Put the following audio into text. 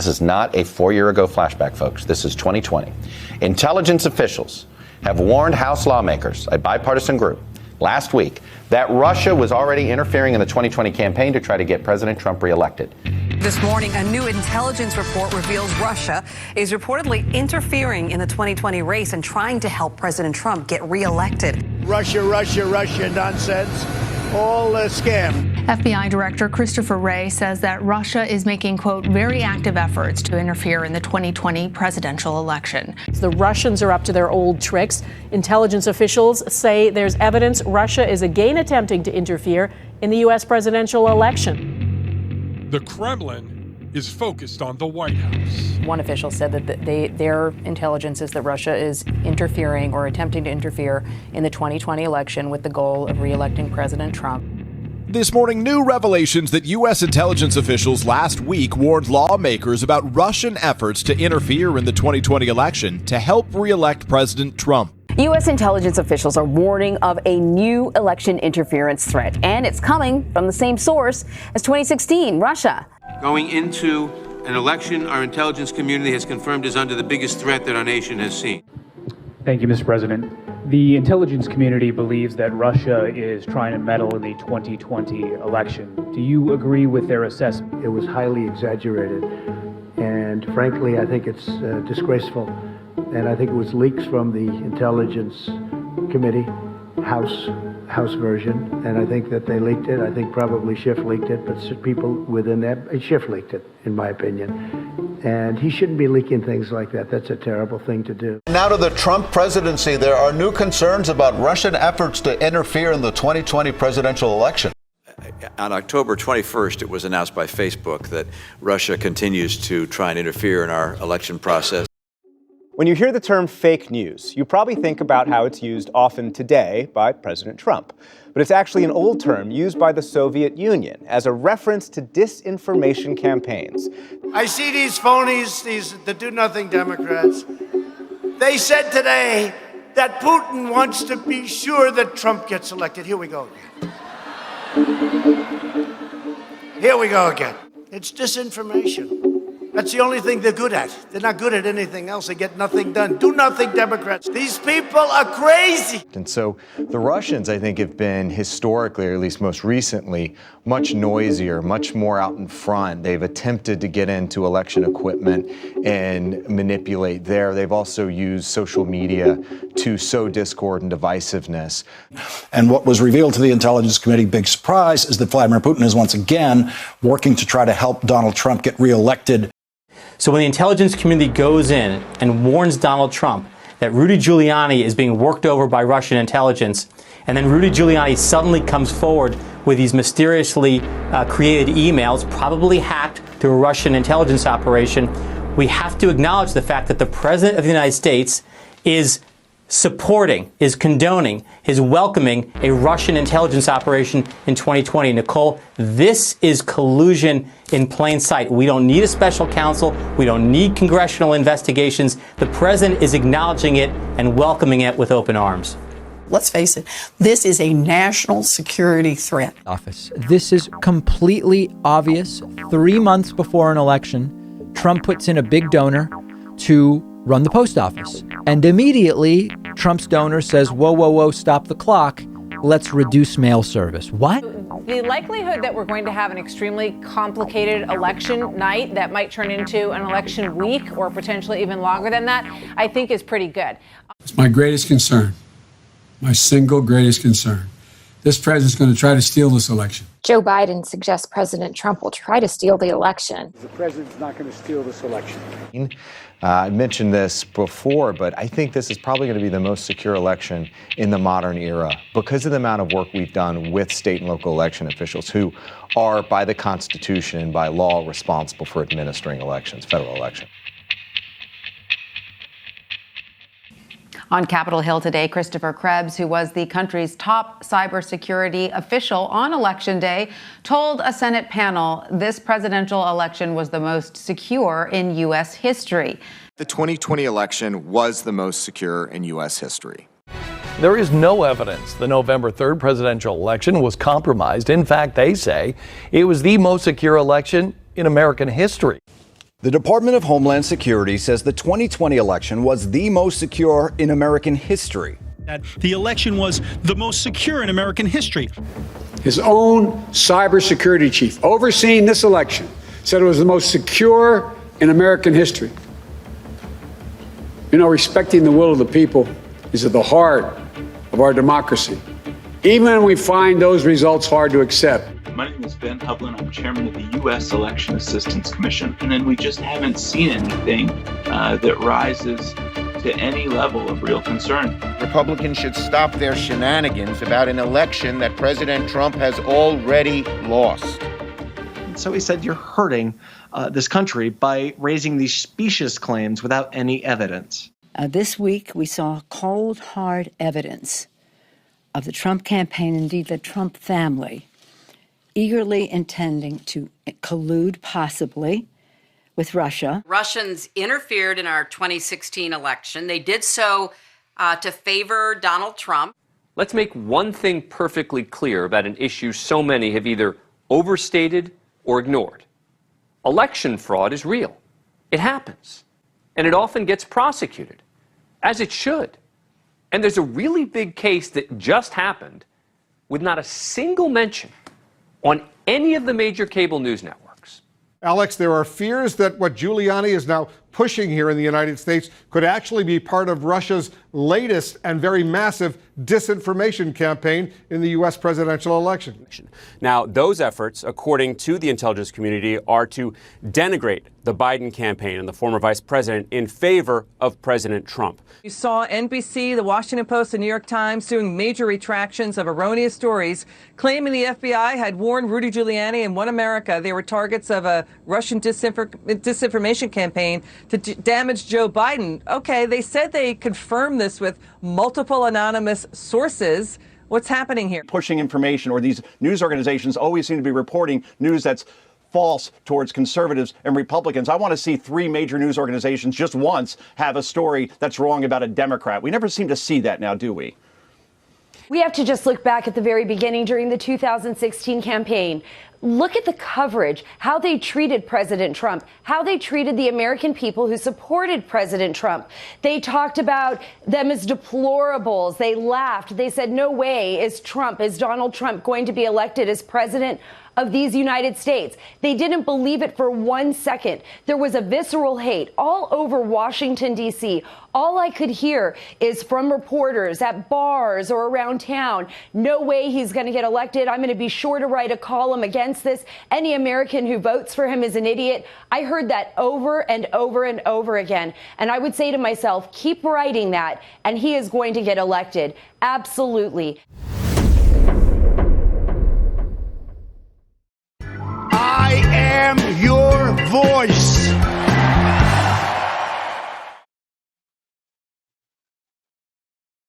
This is not a 4-year-ago flashback, folks. This is 2020. Intelligence officials have warned House lawmakers, a bipartisan group, last week that Russia was already interfering in the 2020 campaign to try to get President Trump reelected. This morning, a new intelligence report reveals Russia is reportedly interfering in the 2020 race and trying to help President Trump get reelected. Russia nonsense. All a scam. FBI Director Christopher Wray says that Russia is making, quote, very active efforts to interfere in the 2020 presidential election. The Russians are up to their old tricks. Intelligence officials say there's evidence Russia is again attempting to interfere in the U.S. presidential election. The Kremlin is focused on the White House. One official said that their intelligence is that Russia is interfering or attempting to interfere in the 2020 election with the goal of re-electing President Trump. This morning, new revelations that U.S. intelligence officials last week warned lawmakers about Russian efforts to interfere in the 2020 election to help re-elect President Trump. U.S. intelligence officials are warning of a new election interference threat, and it's coming from the same source as 2016, Russia. Going into an election our intelligence community has confirmed is under the biggest threat that our nation has seen. Thank you, Mr. President. The intelligence community believes that Russia is trying to meddle in the 2020 election. Do you agree with their assessment? It was highly exaggerated, and frankly, I think it's disgraceful. And I think it was leaks from the Intelligence Committee, House version, and I think that they leaked it. I think probably Schiff leaked it, but people within that, Schiff leaked it, in my opinion. And he shouldn't be leaking things like that. That's a terrible thing to do. Now to the Trump presidency, there are new concerns about Russian efforts to interfere in the 2020 presidential election. On October 21st, it was announced by Facebook that Russia continues to try and interfere in our election process. When you hear the term fake news, you probably think about how it's used often today by President Trump. But it's actually an old term used by the Soviet Union as a reference to disinformation campaigns. I see these phonies, the do-nothing Democrats. They said today that Putin wants to be sure that Trump gets elected. Here we go again. It's disinformation. That's the only thing they're good at. They're not good at anything else. They get nothing done. Do nothing, Democrats. These people are crazy. And so the Russians, I think, have been historically, or at least most recently, much noisier, much more out in front. They've attempted to get into election equipment and manipulate there. They've also used social media to sow discord and divisiveness. And what was revealed to the Intelligence Committee, big surprise, is that Vladimir Putin is once again working to try to help Donald Trump get reelected. So when the intelligence community goes in and warns Donald Trump that Rudy Giuliani is being worked over by Russian intelligence, and then Rudy Giuliani suddenly comes forward with these mysteriously created emails, probably hacked through a Russian intelligence operation, we have to acknowledge the fact that the President of the United States is supporting, is condoning, is welcoming a Russian intelligence operation in 2020. Nicole, this is collusion in plain sight. We don't need a special counsel. We don't need congressional investigations. The president is acknowledging it and welcoming it with open arms. Let's face it, this is a national security threat. This is completely obvious. 3 months before an election, Trump puts in a big donor to run the post office. And immediately, Trump's donor says, whoa, stop the clock. Let's reduce mail service. What? The likelihood that we're going to have an extremely complicated election night that might turn into an election week or potentially even longer than that, I think is pretty good. It's my greatest concern, my single greatest concern. This president's going to try to steal this election. Joe Biden suggests President Trump will try to steal the election. The president's not going to steal this election. I mentioned this before, but I think this is probably going to be the most secure election in the modern era because of the amount of work we've done with state and local election officials who are, by the Constitution and by law, responsible for administering elections, federal elections. On Capitol Hill today, Christopher Krebs, who was the country's top cybersecurity official on Election Day, told a Senate panel this presidential election was the most secure in U.S. history. The 2020 election was the most secure in U.S. history. There is no evidence the November 3rd presidential election was compromised. In fact, they say it was the most secure election in American history. The Department of Homeland Security says the 2020 election was the most secure in American history. That the election was the most secure in American history. His own cybersecurity chief overseeing this election said it was the most secure in American history. You know, respecting the will of the people is at the heart of our democracy, even when we find those results hard to accept. My name is Ben Hublin. I'm chairman of the U.S. Election Assistance Commission. And we just haven't seen anything that rises to any level of real concern. Republicans should stop their shenanigans about an election that President Trump has already lost. So he said, you're hurting this country by raising these specious claims without any evidence. This week, we saw cold, hard evidence of the Trump campaign, indeed the Trump family, eagerly intending to collude possibly with Russia. Russians interfered in our 2016 election. They did so to favor Donald Trump. Let's make one thing perfectly clear about an issue so many have either overstated or ignored. Election fraud is real. It happens. And it often gets prosecuted, as it should. And there's a really big case that just happened with not a single mention on any of the major cable news networks. Alex, there are fears that what Giuliani is now pushing here in the United States could actually be part of Russia's latest and very massive disinformation campaign in the U.S. presidential election. Now, those efforts, according to the intelligence community, are to denigrate the Biden campaign and the former vice president in favor of President Trump. You saw NBC, the Washington Post, and New York Times doing major retractions of erroneous stories, claiming the FBI had warned Rudy Giuliani and One America they were targets of a Russian disinformation campaign to damage Joe Biden. Okay, they said they confirmed this with multiple anonymous sources. What's happening here? Pushing information, or these news organizations always seem to be reporting news that's false towards conservatives and Republicans. I want to see three major news organizations just once have a story that's wrong about a Democrat. We never seem to see that now, do we? We have to just look back at the very beginning during the 2016 campaign. Look at the coverage, how they treated President Trump, how they treated the American people who supported President Trump. They talked about them as deplorables. They laughed. They said, no way is Donald Trump going to be elected as president of these United States. They didn't believe it for 1 second. There was a visceral hate all over Washington, D.C. All I could hear is from reporters at bars or around town, no way he's going to get elected. I'm going to be sure to write a column against this. Any American who votes for him is an idiot. I heard that over and over and over again. And I would say to myself, keep writing that, and he is going to get elected. Absolutely.